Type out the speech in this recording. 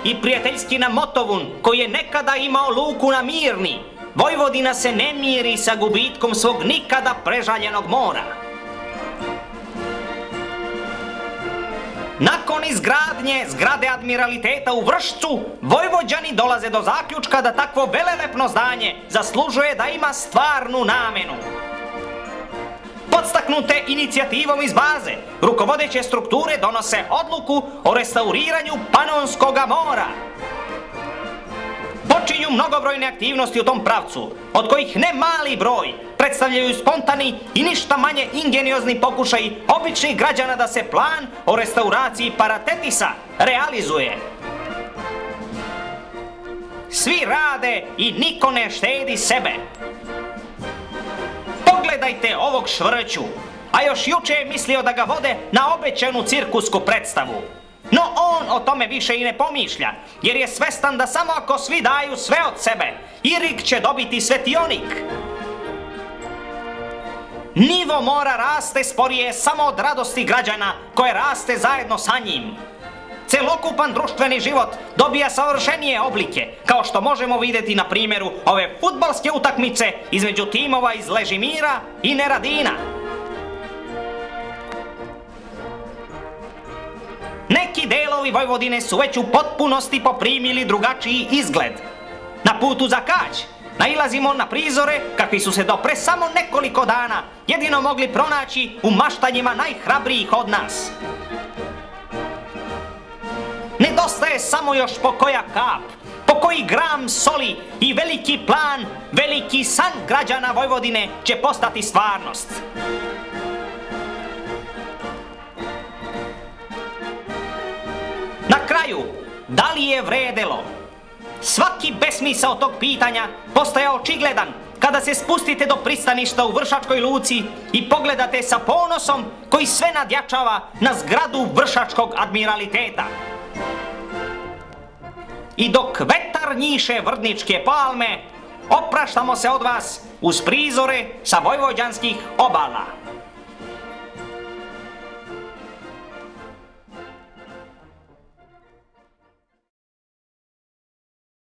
i prijateljski na Motovun, koji je nekada imao luku na Mirni. Vojvodina se ne miri sa gubitkom svog nikada prežaljenog mora. Nakon izgradnje zgrade admiraliteta u Vršcu, Vojvođani dolaze do zaključka da takvo velelepno zdanje zaslužuje da ima stvarnu namenu. Podstaknute inicijativom iz baze, rukovodeće strukture donose odluku o restauriranju Panonskoga mora. Počinju mnogobrojne aktivnosti u tom pravcu, od kojih ne mali broj predstavljaju spontani i ništa manje ingeniozni pokušaj običnih građana da se plan o restauraciji Paratetisa realizuje. Svi rade i niko ne štedi sebe. Pogledajte ovog švrću, a još juče je mislio da ga vode na obećanu cirkusku predstavu. No on o tome više i ne pomišlja, jer je svestan da samo ako svi daju sve od sebe, Irig će dobiti svetionik. Nivo mora raste sporije samo od radosti građana koje raste zajedno sa njim. Celokupan društveni život dobija savršenije oblike, kao što možemo vidjeti na primjeru ove fudbalske utakmice između timova iz Ležimira i Neradina. Neki delovi Vojvodine su već u potpunosti poprimili drugačiji izgled. Na putu za Kać nailazimo na prizore kakvi su se do pre samo nekoliko dana jedino mogli pronaći u maštanjima najhrabrijih od nas. Nedostaje samo još po koja kap, po koji gram soli i veliki plan, veliki san građana Vojvodine će postati stvarnost. Na kraju, da li je vredelo? Svaki besmisao tog pitanja postaje očigledan kada se spustite do pristaništa u Vršačkoj luci i pogledate sa ponosom koji sve nadjačava na zgradu Vršačkog admiraliteta. I dok vetar njiše vrdničke palme, opraštamo se od vas uz prizore sa vojvođanskih obala.